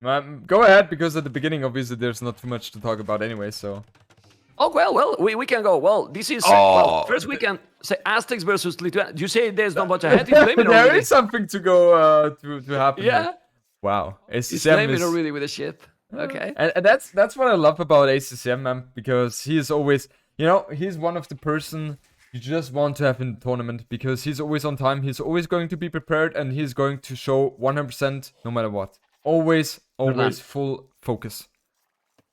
Go ahead, because at the beginning, obviously, there's not too much to talk about anyway, so... Oh, well, we can go. Well, this is... well, first we can say Aztecs versus Lithuania. You say there's not much ahead? He's blaming There already. is something to go, to happen Yeah? here. Wow. He's ACCM blaming is... already with the ship. Okay. And that's what I love about ACCM, man, because he is always... You know, he's one of the person you just want to have in the tournament, because he's always on time, he's always going to be prepared, and he's going to show 100% no matter what. Always full focus.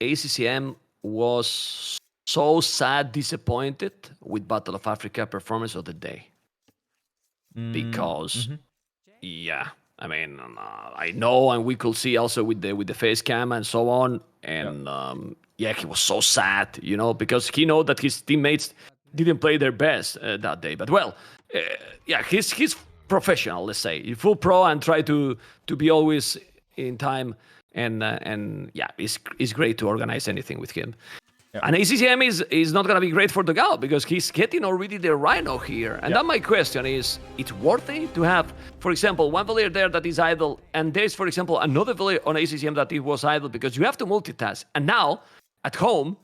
ACCM was so sad, disappointed with Battle of Africa performance of the day. Because, yeah, I mean, I know, and we could see also with the face cam and so on, and yeah, he was so sad, you know, because he know that his teammates didn't play their best that day. But well, yeah, he's professional, let's say, full pro, and try to be always in time, and yeah, it's great to organize anything with him. Yeah. And ACCM is not gonna be great for Dogao, because he's getting already the Rhino here. And then my question is, it's worth it to have, for example, one player there that is idle, and there's, for example, another player on ACCM that it was idle, because you have to multitask. And now, at home,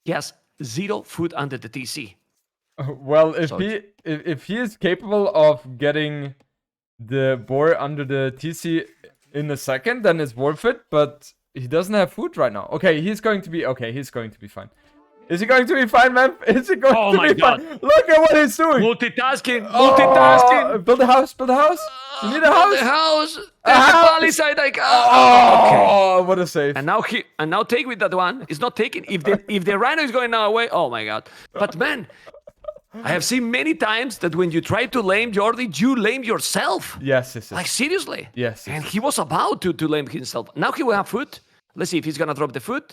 he has 0 food under the TC. Well, if he is capable of getting the boar under the TC in a second, then it's worth it. But he doesn't have food right now. Okay, he's going to be fine. Is he going to be fine, man? Is he going to be fine? Look at what he's doing. Multitasking. Build a house. You need a house. The house. There's a palisade. Like, okay. What a save. And now take with that one. It's not taken. If the Rhino is going now away, oh my god. But man, I have seen many times that when you try to lame Jordi, you lame yourself. Yes. Like, seriously. Yes. And he was about to lame himself. Now he will have food. Let's see if he's gonna drop the food.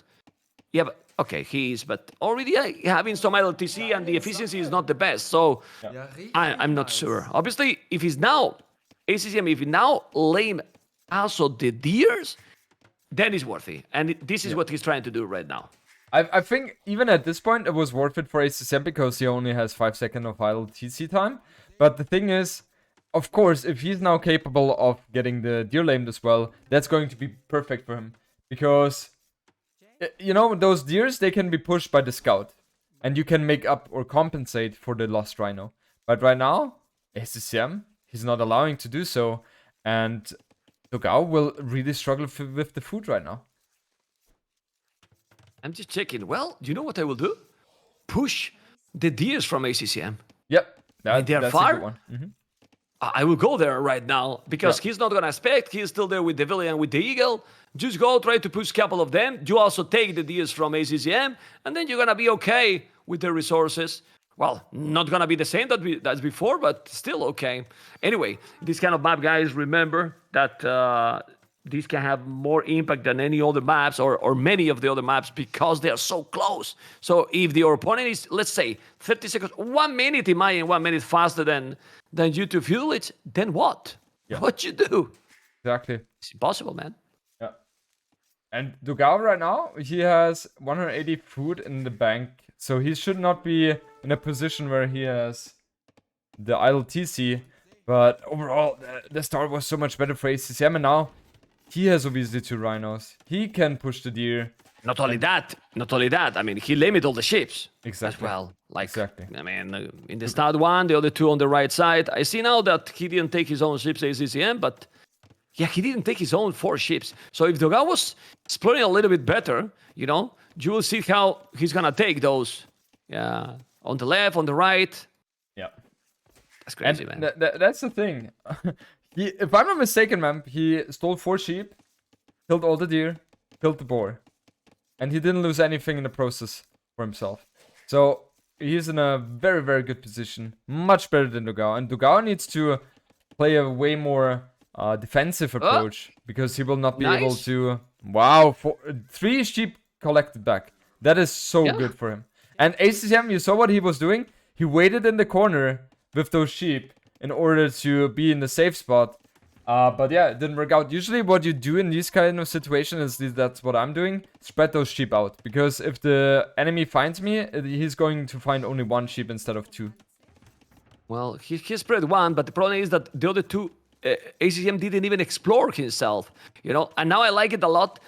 Yeah, but, okay, he is, but already having some idle TC and the efficiency is not the best. So I'm not sure. Obviously, if he's now ACCM, if he now lame also the deers, then it's worthy. And this is what he's trying to do right now. I think even at this point it was worth it for ACCM, because he only has 5 seconds of idle TC time. But the thing is, of course, if he's now capable of getting the deer lamed as well, that's going to be perfect for him. Because, you know, those deers, they can be pushed by the scout. And you can make up or compensate for the lost rhino. But right now, ACCM, he's not allowing to do so. And Dogao will really struggle with the food right now. I'm just checking. Well, do you know what I will do? Push the deers from ACCM. Yep. They're far. A good one. I will go there right now, because he's not going to expect. He's still there with the Villian, with the Eagle. Just go, try to push a couple of them. You also take the deers from ACCM, and then you're going to be okay with the resources. Well, not going to be the same as before, but still okay. Anyway, this kind of map, guys, remember that these can have more impact than any other maps, or many of the other maps, because they are so close. So if your opponent is, let's say, 30 seconds, 1 minute, imagine 1 minute faster than you to fuel it, then what? Yeah. What you do? Exactly. It's impossible, man. Yeah. And Dogao right now, he has 180 food in the bank, so he should not be in a position where he has the idle TC. But overall, the start was so much better for ACCM, and now he has obviously 2 rhinos. He can push the deer. Not only that. I mean, he limited all the ships. Exactly. As well. Like, exactly. I mean, in the start 1, the other 2 on the right side. I see now that he didn't take his own ships, ACCM, but yeah, he didn't take his own 4 ships. So if Dogao was exploring a little bit better, you know, you will see how he's gonna take those. Yeah, on the left, on the right. Yeah. That's crazy, and man. That's the thing. If I'm not mistaken, man, he stole 4 sheep, killed all the deer, killed the boar. And he didn't lose anything in the process for himself. So he's in a very, very good position. Much better than Dogao. And Dogao needs to play a way more defensive approach. Because he will not be able to... Wow, 3 sheep collected back. That is so good for him. And ACCM, you saw what he was doing? He waited in the corner with those sheep in order to be in the safe spot. But yeah, it didn't work out. Usually what you do in these kind of situations is that's what I'm doing. Spread those sheep out. Because if the enemy finds me, he's going to find only 1 sheep instead of 2. Well, he spread 1, but the problem is that the other 2 ACCM didn't even explore himself, you know. And now I like it a lot.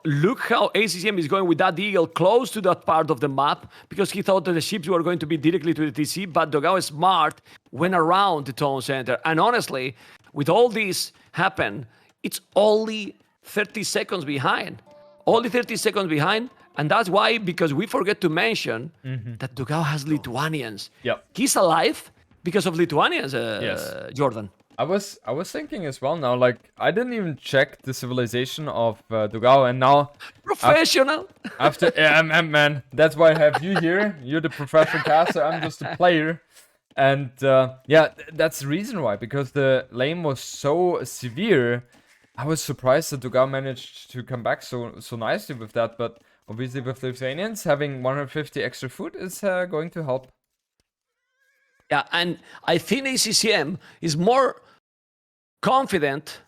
Look how ACCM is going with that eagle close to that part of the map because he thought that the ships were going to be directly to the TC. But Dogao is smart, went around the town center. And honestly, with all this happen, it's only 30 seconds behind. Only 30 seconds behind. And that's why, because we forget to mention that Dogao has Lithuanians. Yep. He's alive because of Lithuanians, Yes. Jordan. I was thinking as well now, like, I didn't even check the civilization of Dogao, and now... Professional! Man, that's why I have you here. You're the professional caster, I'm just a player. And yeah, that's the reason why, because the lane was so severe. I was surprised that Dogao managed to come back so nicely with that, but obviously with Lithuanians, having 150 extra food is going to help. Yeah, and I think ACCM is more confident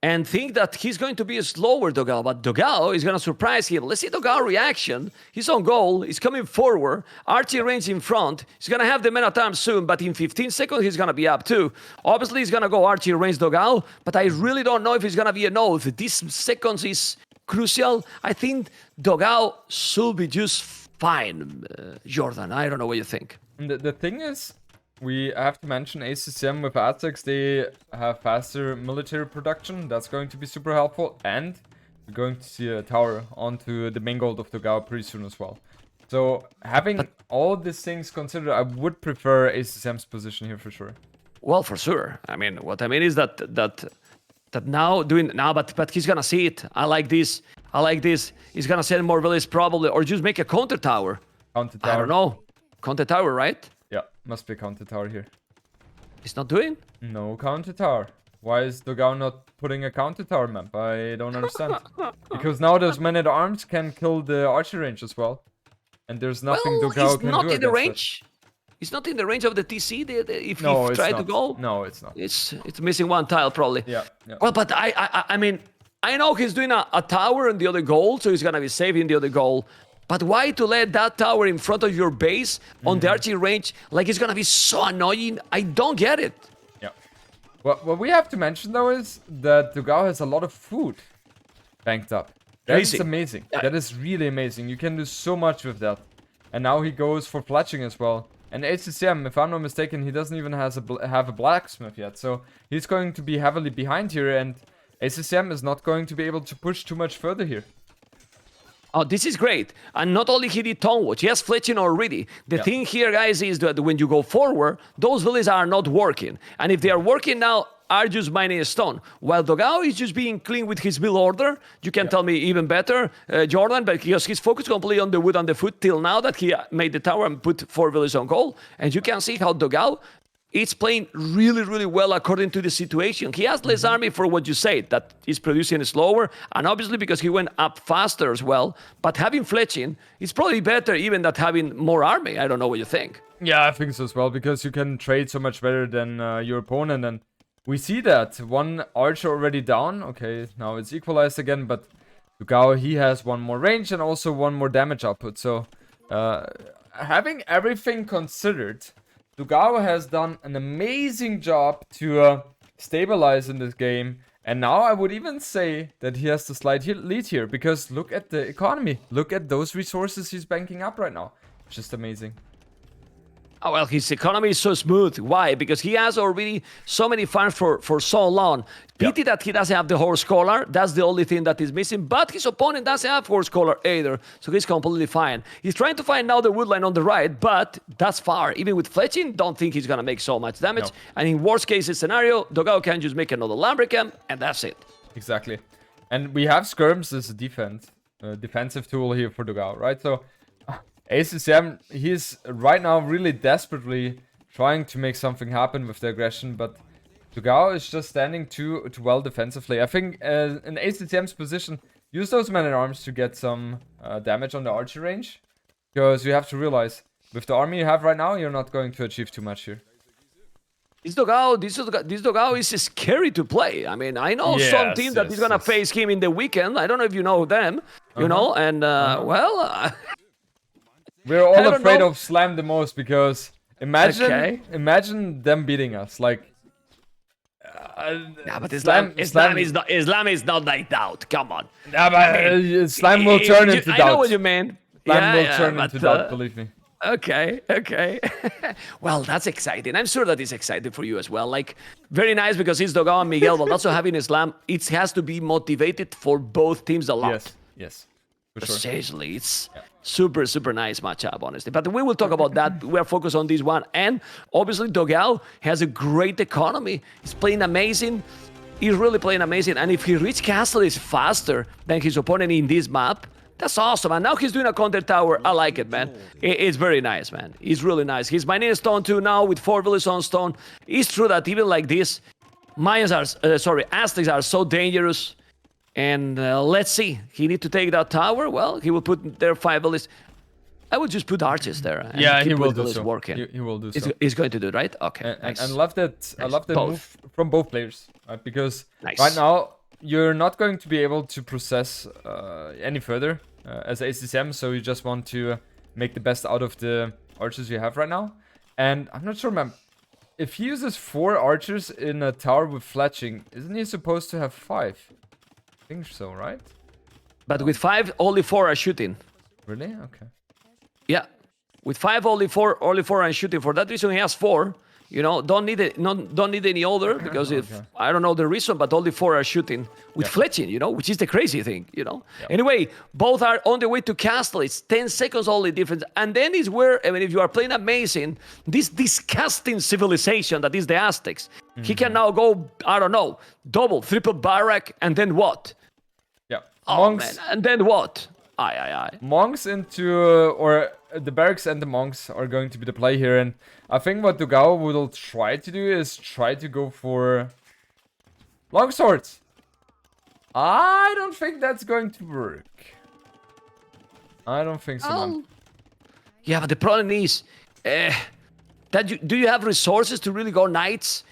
and think that he's going to be a slower Dogao, but Dogao is going to surprise him. Let's see Dogao reaction. He's on goal. He's coming forward. Archie range in front. He's going to have the men at arms soon, but in 15 seconds, he's going to be up too. Obviously, he's going to go Archie range Dogao, but I really don't know if it's going to be a no. If this seconds is crucial, I think Dogao should be just fine. Jordan, I don't know what you think. The thing is, we have to mention ACCM with Aztecs, they have faster military production. That's going to be super helpful. And we're going to see a tower onto the main gold of Dogao pretty soon as well. So having all these things considered, I would prefer ACCM's position here for sure. Well, for sure. I mean, what I mean is that but he's gonna see it. I like this. He's gonna send more villages probably, or just make a counter tower. Counter tower. I don't know. Counter tower, right? Yeah, must be a counter tower here. He's not doing? No counter tower. Why is Dogao not putting a counter tower map? I don't understand. Because now those men at arms can kill the archer range as well. And there's nothing Dogao can do. He's not in the against range. He's not in the range of the TC if No, he it's tried not. to go. No, it's not. It's missing one tile probably. Yeah. Well, but I mean, I know he's doing a tower in the other goal, so he's gonna be saving the other goal. But why to let that tower in front of your base on the archery range? Like, it's gonna be so annoying. I don't get it. Yeah. What we have to mention though is that Dogao has a lot of food banked up. That is amazing. Yeah. That is really amazing. You can do so much with that. And now he goes for fletching as well. And ACCM, if I'm not mistaken, he doesn't even have a blacksmith yet. So he's going to be heavily behind here, and ACCM is not going to be able to push too much further here. Oh, this is great. And not only he did Tone Watch, he has fletching already. The thing here, guys, is that when you go forward, those villages are not working. And if they are working now, are just mining a stone. While Dogao is just being clean with his build order, you can tell me even better, Jordan, because he's focused completely on the wood and the foot till now that he made the tower and put 4 villages on goal. And you can see how Dogao is playing really, really well according to the situation. He has less army for what you say, that he's producing slower, and obviously because he went up faster as well. But having fletching is probably better even than having more army. I don't know what you think. Yeah, I think so as well, because you can trade so much better than your opponent, and we see that. One archer already down. Okay, now it's equalized again, but Dogao, he has one more range and also one more damage output. So, having everything considered, Dogao has done an amazing job to stabilize in this game. And now I would even say that he has the slight lead here, because look at the economy. Look at those resources he's banking up right now. Just amazing. Oh, well, his economy is so smooth. Why? Because he has already so many farms for so long. Pity that he doesn't have the horse collar. That's the only thing that is missing. But his opponent doesn't have horse collar either. So he's completely fine. He's trying to find now the woodline on the right, but that's far. Even with fletching, don't think he's going to make so much damage. No. And in worst case scenario, Dogao can just make another Lumbercamp, and that's it. Exactly. And we have skirms as a defensive tool here for Dogao, right? So ACCM, he's right now really desperately trying to make something happen with the aggression, but Dogao is just standing too well defensively. I think in ACCM's position, use those men-at-arms to get some damage on the archer range, because you have to realize, with the army you have right now, you're not going to achieve too much here. This Dogao is scary to play. I mean, I know some team that is going to face him in the weekend. I don't know if you know them, you know, and well... We're all afraid of Slam the most, because imagine them beating us. Like, Yeah, but Islam is not like doubt. Come on. Yeah, but Slime will turn into doubt. I know what you mean. Slime will turn into doubt, believe me. Okay. Well, that's exciting. I'm sure that is exciting for you as well. Like, very nice because it's Dogao and Miguel, but also having Islam, it has to be motivated for both teams a lot. Yes. For sure. Seriously, it's super nice matchup, honestly. But we will talk about that. We are focused on this one. And obviously, Dogao has a great economy. He's playing amazing. He's really playing amazing. And if he reach Castle is faster than his opponent in this map, that's awesome. And now he's doing a counter tower. I like it, man. It's very nice, man. It's really nice. He's mining stone too now with 4 villages on stone. It's true that even like this, Aztecs are so dangerous. And let's see. He need to take that tower. Well, he will put their 5 villages. I would just put arches there. And yeah, keep he will do so. Working. He will do so. He's going to do it, right? Okay. Nice. And love that. I love that move from both players, right? Because nice. Right now you're not going to be able to process any further as ACCM. So you just want to make the best out of the archers you have right now. And I'm not sure, man. If he uses 4 archers in a tower with fletching, isn't he supposed to have 5? I think so, right? But with 5, only 4 are shooting. Really? Okay. Yeah, with 5, only 4 are shooting. For that reason, he has 4. You know, don't need any other because if I don't know the reason, but only 4 are shooting with fletching. You know, which is the crazy thing. You know. Anyway, both are on the way to castle. It's 10 seconds only difference, and then is where I mean, if you are playing amazing, this disgusting civilization that is the Aztecs, he can now go. I don't know, double, triple barrack, and then what? Yeah. Oh Monks. man, and then what? Aye. Monks into or the barracks and the monks are going to be the play here, and I think what Dogao will try to do is try to go for long swords. I don't think that's going to work. I don't think so, man. Yeah, but the problem is that do you have resources to really go knights?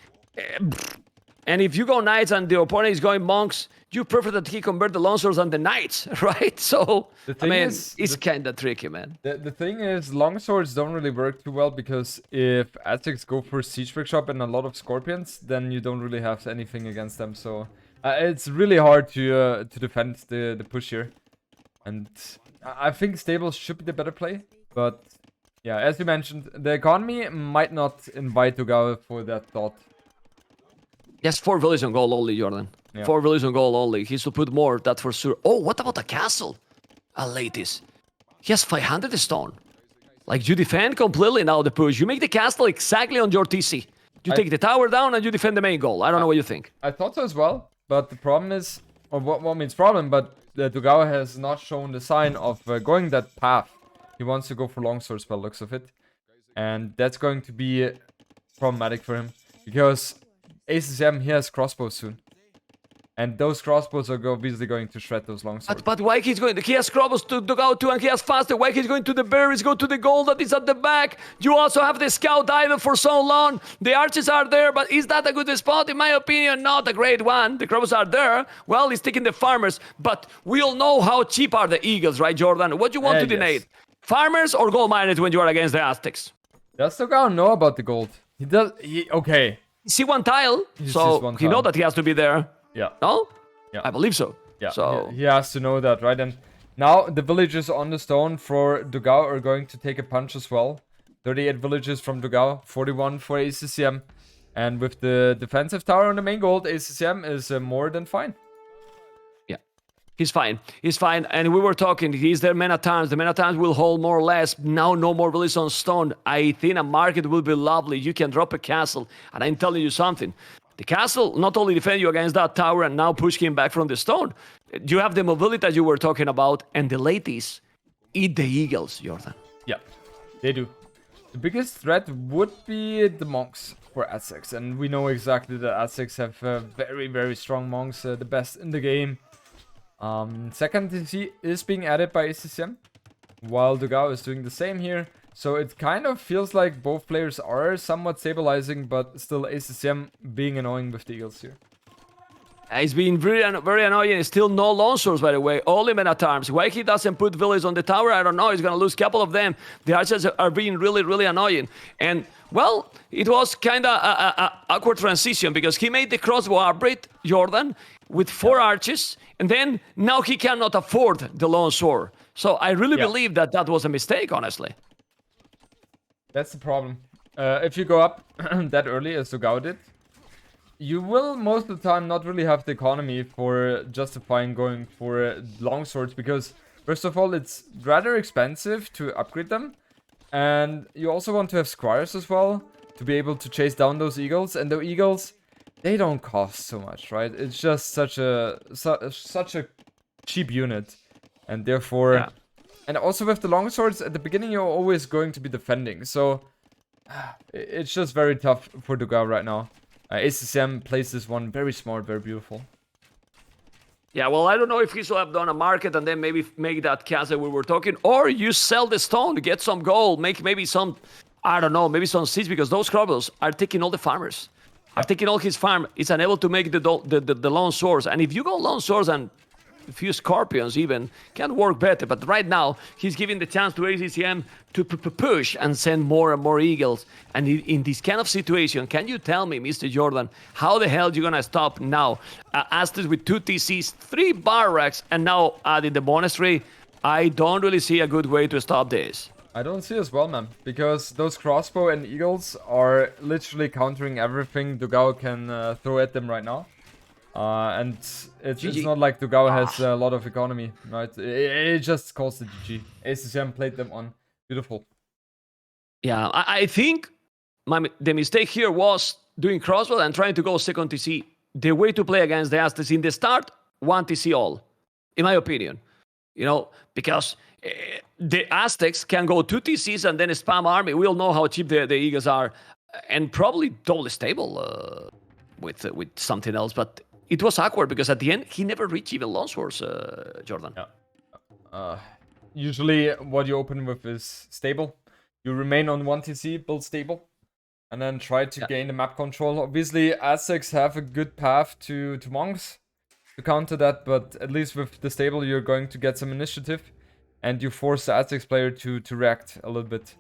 And if you go knights and the opponent is going monks, you prefer that he convert the longswords and the knights, right? So, I mean, it's kind of tricky, man. The thing is, longswords don't really work too well because if Aztecs go for siege workshop and a lot of scorpions, then you don't really have anything against them. So, it's really hard to defend the push here. And I think stables should be the better play. But, yeah, as you mentioned, the economy might not invite Dogao for that thought. Yes, 4 villages on goal only, Jordan. Yeah. 4 villages on goal only. He should put more, that for sure. Oh, what about the castle? Ladies. He has 500 stone. Like, you defend completely now the push. You make the castle exactly on your TC. You take the tower down and you defend the main goal. I don't know what you think. I thought so as well. But the problem is, or what means problem, but Dogao has not shown the sign of going that path. He wants to go for longswords by the looks of it. And that's going to be problematic for him. Because ACCM, he has crossbows soon. And those crossbows are obviously going to shred those longswords. But why he's going? He has crossbows to Dogao too, and he has faster. Why he's going to the berries? Go to the gold that is at the back. You also have the scout idle for so long. The archers are there, but is that a good spot? In my opinion, not a great one. The crossbows are there. Well, he's taking the farmers, but we all know how cheap are the eagles, right, Jordan? What do you want to donate? Farmers or gold miners when you are against the Aztecs? Does Dogao know about the gold? He does. Okay. See one tile, so he knows that he has to be there. Yeah. No? Yeah. I believe so. Yeah. So he has to know that, right? And now the villages on the stone for Dogao are going to take a punch as well. 38 villages from Dogao, 41 for ACCM. And with the defensive tower on the main gold, ACCM is more than fine. Yeah. He's fine. He's fine. And we were talking, he's there many times. The many times will hold more or less. Now no more villages on stone. I think a market will be lovely. You can drop a castle. And I'm telling you something. The castle not only defend you against that tower and now push him back from the stone. You have the mobility that you were talking about, and the ladies eat the eagles, Jordan. Yeah, they do. The biggest threat would be the monks for Aztecs, and we know exactly that Aztecs have very, very strong monks, the best in the game. Second TC is being added by ACCM, while Dogao is doing the same here. So it kind of feels like both players are somewhat stabilizing, but still ACCM being annoying with the eagles here. It's been very annoying. Still no long swords, by the way. Only limit arms. Why he doesn't put villages on the tower, I don't know. He's going to lose a couple of them. The archers are being really annoying. And, well, it was kind of a awkward transition because he made the crossbow upgrade, Jordan, with 4 archers. And then now he cannot afford the long sword. So I really believe that was a mistake, honestly. That's the problem. If you go up that early as Dogao did, you will most of the time not really have the economy for justifying going for long swords because, first of all, it's rather expensive to upgrade them, and you also want to have squires as well to be able to chase down those eagles. And the eagles, they don't cost so much, right? It's just such a cheap unit, and therefore, and also with the long swords at the beginning, you're always going to be defending, so it's just very tough for Dogao right now. ACCM plays this one very smart, very beautiful. Yeah, well, I don't know if he should have done a market and then maybe make that cash that we were talking, or you sell the stone to get some gold, make maybe some, I don't know, maybe some seeds, because those crobbles are taking all the farmers, are taking all his farm. It's unable to make the long swords, and if you go long swords and a few scorpions even can work better, but right now he's giving the chance to ACCM to push and send more and more eagles. And in this kind of situation, can you tell me, Mr. Jordan, how the hell you gonna stop now Aztecs with 2 TCs, 3 barracks, and now adding the monastery? I don't really see a good way to stop this. I don't see as well, man, because those crossbow and eagles are literally countering everything Dogao can throw at them right now. And it's not like Dogao has a lot of economy, right? It just calls the GG. ACCM played them on. Beautiful. Yeah, I think the mistake here was doing crossbow and trying to go second TC. The way to play against the Aztecs in the start, 1 TC all, in my opinion. You know, because the Aztecs can go 2 TCs and then spam army. We all know how cheap the eagles are, and probably totally stable with something else, but it was awkward because at the end, he never reached even long swords, Jordan. Yeah. Usually what you open with is stable. You remain on 1 TC, build stable, and then try to gain the map control. Obviously, Aztecs have a good path to monks to counter that, but at least with the stable, you're going to get some initiative, and you force the Aztecs player to react a little bit.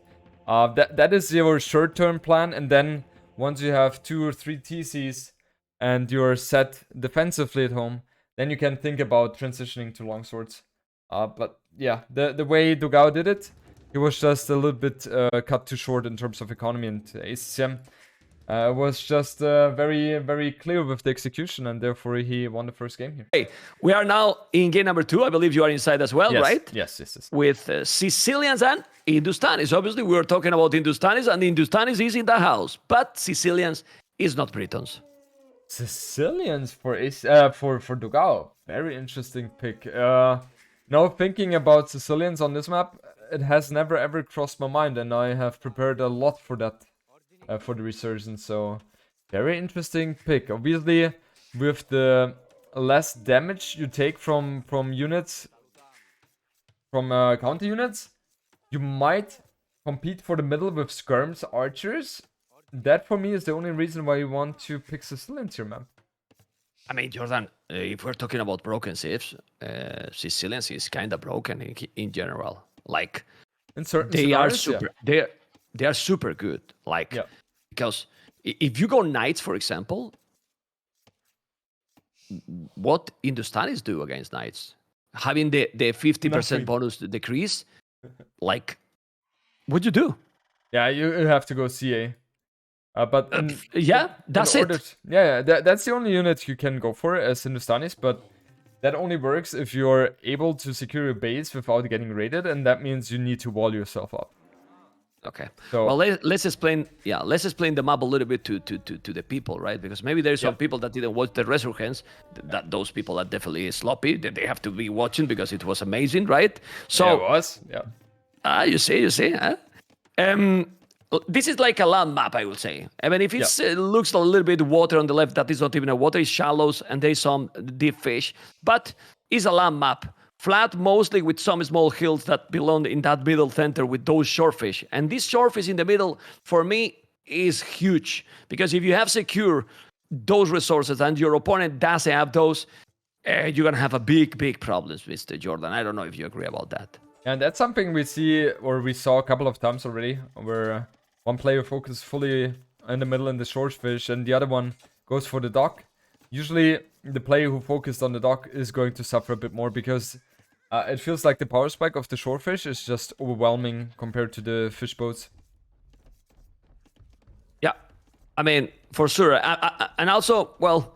That is your short-term plan, and then once you have 2 or 3 TCs, and you're set defensively at home, then you can think about transitioning to longswords. But yeah, the way Dogao did it, he was just a little bit cut too short in terms of economy, and ACCM was just very clear with the execution, and therefore he won the first game here. Hey, we are now in game number 2. I believe you are inside as well, yes. right? Yes. With Sicilians and Hindustanis. Obviously, we were talking about Hindustanis, and Hindustanis is in the house, but Sicilians is not Britons. Sicilians for Dogao. Very interesting pick. Now thinking about Sicilians on this map, it has never ever crossed my mind, and I have prepared a lot for that, for the resurgence. So very interesting pick. Obviously, with the less damage you take from units, from counter units, you might compete for the middle with skirms archers. That for me is the only reason why you want to pick Sicilians here, man. I mean, Jordan, if we're talking about broken saves, Sicilians is kind of broken in general. Like, in certain they are super, they are super good. Like, because if you go knights, for example, what Hindustanis do against knights, having the 50% bonus decrease, like, what'd you do? Yeah, you have to go CA. But that's it. That's the only unit you can go for as Hindustanis, but that only works if you're able to secure your base without getting raided, and that means you need to wall yourself up. Okay. So, well, let's explain. Yeah, let's explain the map a little bit to the people, right? Because maybe there's some people that didn't watch the Resurgence. That those people are definitely sloppy. That they have to be watching because it was amazing, right? So it was. Yeah. You see. Huh? This is like a land map, I would say. I mean, if it looks a little bit water on the left, that is not even a water, it's shallows, and there's some deep fish. But it's a land map. Flat, mostly with some small hills that belong in that middle center with those shorefish. And this shorefish in the middle, for me, is huge. Because if you have secure those resources and your opponent doesn't have those, you're gonna have a big problems, Mr. Jordan. I don't know if you agree about that. And that's something we see, or we saw a couple of times already, where one player focuses fully in the middle in the short fish, and the other one goes for the dock. Usually, the player who focused on the dock is going to suffer a bit more because it feels like the power spike of the short fish is just overwhelming compared to the fish boats. Yeah, I mean, for sure. And also, well,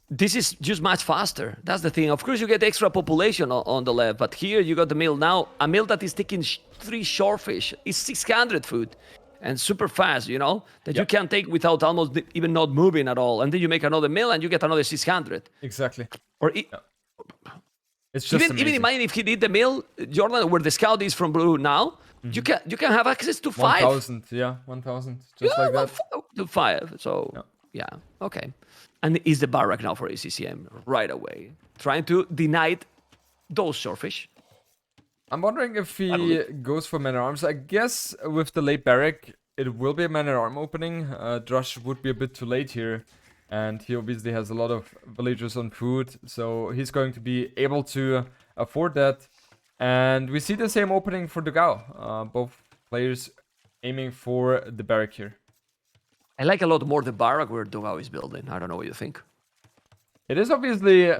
this is just much faster. That's the thing. Of course, you get extra population on the left, but here you got the mill. Now, a mill that is taking 3 short fish is 600 food. And super fast, you know, that you can take without almost even not moving at all. And then you make another mill and you get another 600. Exactly. Or it's just even imagine if he did the mill, Jordan, where the scout is from blue now, you can have access to 5. 1,000, yeah, 1,000, just like that. To 5. So yeah, okay. And is the barrack now for ACCM right away, trying to deny those shortfish. I'm wondering if he goes for man at arms. I guess with the late barrack, it will be a man at arm opening. Drush would be a bit too late here, and he obviously has a lot of villagers on food, so he's going to be able to afford that. And we see the same opening for Dogao. Both players aiming for the barrack here. I like a lot more the barrack where Dogao is building. I don't know what you think. It is obviously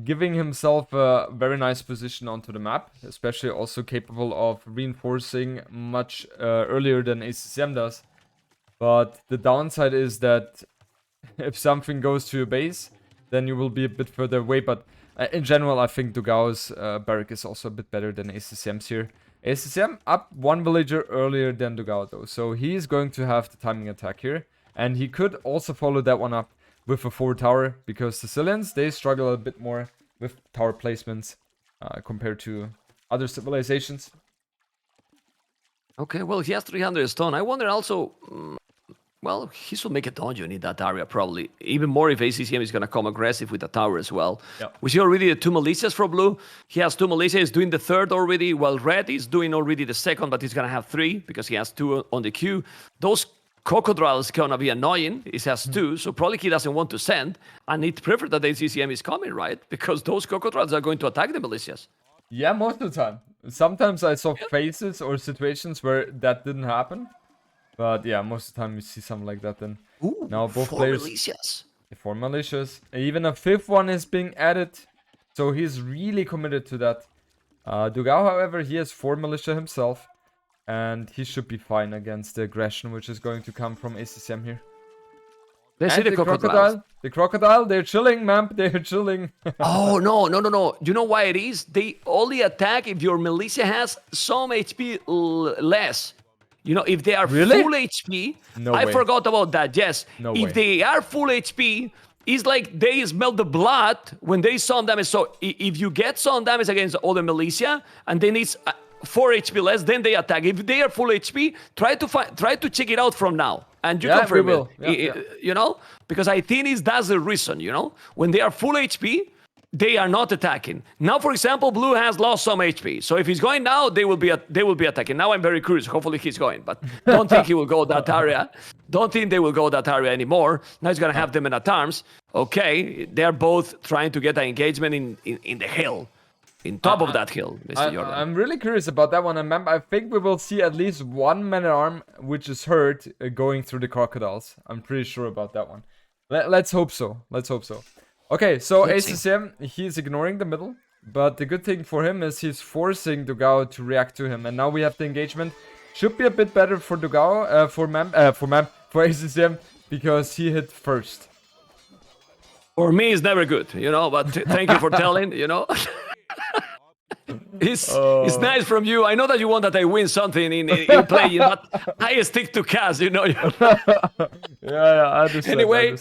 giving himself a very nice position onto the map, especially also capable of reinforcing much earlier than ACCM does. But the downside is that if something goes to your base, then you will be a bit further away. But in general, I think Dogao's barrack is also a bit better than ACCM's here. ACCM up 1 villager earlier than Dogao though, so he is going to have the timing attack here. And he could also follow that one up with a forward tower, because Sicilians, they struggle a bit more with tower placements compared to other civilizations. Okay, well, he has 300 stone. I wonder also, well, he should make a dungeon in that area probably. Even more if ACCM is going to come aggressive with the tower as well. Yep. We see already the 2 militias for blue. He has 2 militias, he's doing the 3rd already, while red is doing already the 2nd, but he's going to have 3 because he has 2 on the queue. Those crocodiles gonna be annoying. He has 2, so probably he doesn't want to send. And it prefer that the ACCM is coming, right? Because those crocodiles are going to attack the militias. Yeah, most of the time. Sometimes I saw phases or situations where that didn't happen. But yeah, most of the time you see something like that then. Ooh, now both 4 players... militias. 4 militias. Even a 5th one is being added. So he's really committed to that. Dogao, however, he has 4 militia himself. And he should be fine against the aggression which is going to come from ACCM here. Let's see And the crocodile. The crocodile, they're chilling, man. They're chilling. Oh, no. You know why it is? They only attack if your militia has some HP less. You know, if they are Really? full HP, No I way. forgot about that, yes. No if way. they are full HP, it's like they smell the blood when they some damage. So if you get some damage against other militia, and then it's 4 HP less, then they attack. If they are full HP, try to check it out from now. And you confirm we will. it. You know? Because I think that's the reason, you know? When they are full HP, they are not attacking. Now, for example, blue has lost some HP. So if he's going now, they will be attacking. Now I'm very curious. Hopefully he's going, but don't think he will go that area. Don't think they will go that area anymore. Now he's gonna have them in at arms. Okay, they're both trying to get an engagement in the hill. In top of that hill, Mr. Jordan. I'm really curious about that one. And I think we will see at least 1 man-at-arm which is hurt going through the crocodiles. I'm pretty sure about that one. Let's hope so. Let's hope so. Okay, so ACCM, he's ignoring the middle. But the good thing for him is he's forcing Dogao to react to him. And now we have the engagement. Should be a bit better for Dogao, for ACCM, because he hit first. For me, it's never good, you know, but thank you for telling, you know. It's nice from you. I know that you want that I win something in playing, but I stick to cast, you know. Yeah, I understand. Anyway,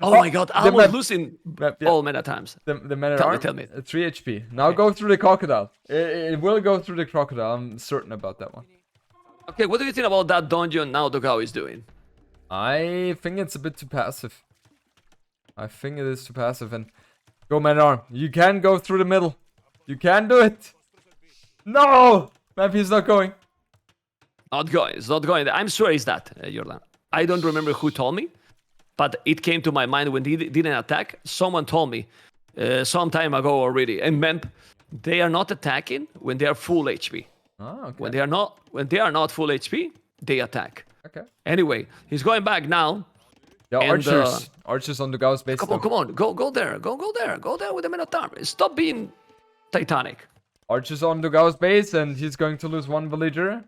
oh my god, I was losing all many times. The man at arm, Tell me. 3 HP. Now go through the crocodile. It will go through the crocodile. I'm certain about that one. Okay, what do you think about that dungeon now Dogao is doing? I think it's a bit too passive. I think it is too passive. And go man at arm. You can go through the middle. You can do it. No! Maybe he's not going. Not going. It's not going. I'm sure it's that, Jordan. I don't remember who told me. but it came to my mind when he didn't attack. Someone told me some time ago already, and Memp, they are not attacking when they are full HP. Oh, okay. When they are not full HP, they attack. Okay. Anyway, he's going back now. The And, archers. Archers on Dogao's base. Come on, go there, go there with the Minotaur. Stop being Titanic. Archers on Dogao's base, and he's going to lose one villager.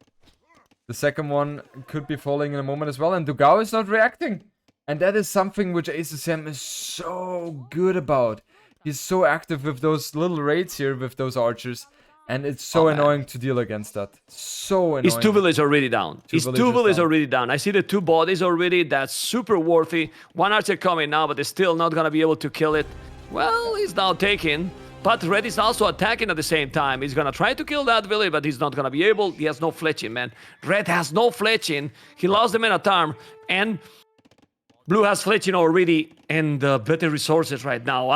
The second one could be falling in a moment as well, and Dogao is not reacting. And that is something which ACCM is so good about. He's so active with those little raids here with those archers. And it's so annoying to deal against that. So annoying. His 2 villages already down. His 2 villages already down. I see the 2 bodies already. That's super worthy. 1 archer coming now, but they're still not going to be able to kill it. Well, he's now taken. But Red is also attacking at the same time. He's going to try to kill that village, but he's not going to be able. He has no fletching, man. Red has no fletching. He lost the Minotaur. And Blue has fletching already. And better resources right now.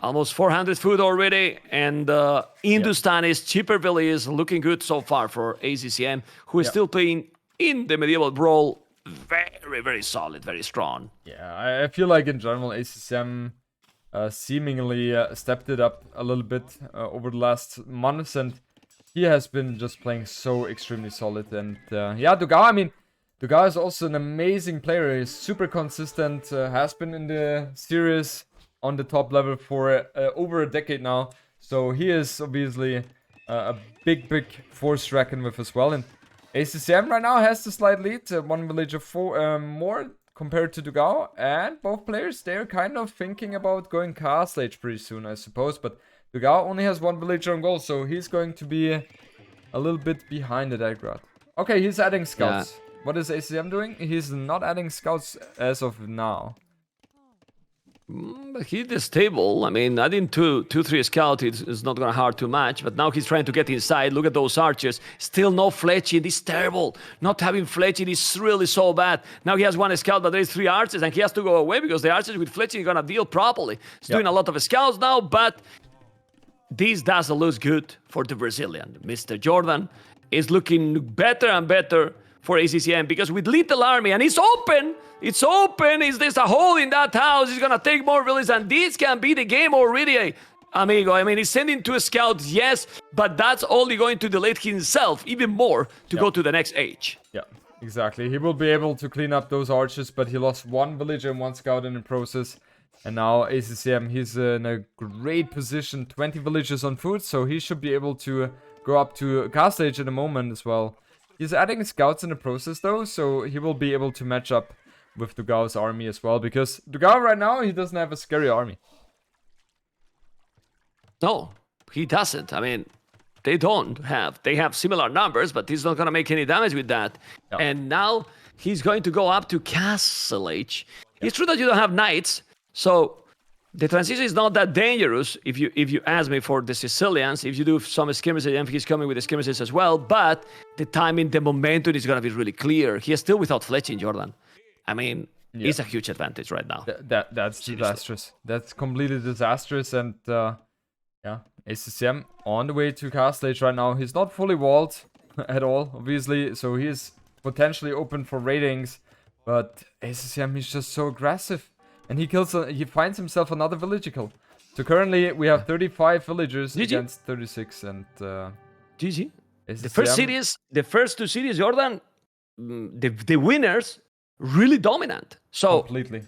Almost 400 food already, and Hindustani's cheaper village is looking good so far for ACCM, who is still playing in the Medieval Brawl. Very, very solid, very strong. Yeah, I feel like in general ACCM seemingly stepped it up a little bit over the last months, and he has been just playing so extremely solid. And yeah, Dogao, I mean, Dogao is also an amazing player. He's super consistent, has been in the series on the top level for over a decade now. So he is obviously a big force to reckon with as well. And ACCM right now has the slight lead, 1 village of 4 more compared to Dogao. And both players, they're kind of thinking about going Castle Age pretty soon, I suppose. But Dogao only has 1 villager on goal, so he's going to be a little bit behind the Dagrat. Okay, he's adding scouts. Yeah. What is ACCM doing? He's not adding scouts as of now. But he's stable. I mean, adding 2-3 scouts is not gonna hard to match. But now he's trying to get inside. Look at those archers. Still no fletching. It's terrible. Not having fletching is really so bad. Now he has 1 scout, but there is 3 archers, and he has to go away because the archers with fletching are gonna deal properly. He's doing a lot of scouts now, but this doesn't look good for the Brazilian. Mr. Jordan is looking better and better for ACCM because with little army, and it's open. It's open. Is there a hole in that house? He's gonna take more villages, and this can be the game already, amigo. I mean, he's sending 2 scouts, yes, but that's only going to delay himself even more to go to the next age. Yeah, exactly. He will be able to clean up those archers, but he lost 1 villager and 1 scout in the process. And now ACCM, he's in a great position, 20 villagers on foot, so he should be able to go up to Castle Age in a moment as well. He's adding scouts in the process though, so he will be able to match up with Dogao's army as well, because Dogao right now, he doesn't have a scary army. No, he doesn't. I mean, they have similar numbers, but he's not going to make any damage with that. Yep. And now he's going to go up to Castle Age. Yep. It's true that you don't have knights, so the transition is not that dangerous if you ask me for the Sicilians. If you do some skirmishes, and he's coming with the skirmishes as well, but the timing, the momentum is going to be really clear. He is still without fletching, Jordan. I mean, it's a huge advantage right now. That's disastrous. That's completely disastrous. And yeah, ACCM on the way to Castle Age right now. He's not fully walled at all, obviously. So he is potentially open for ratings. But ACCM, he's just so aggressive. And he finds himself another village kill. So currently we have 35 villagers against 36. And GG. ACCM, the first 2 series, Jordan, the winners really dominant. So completely.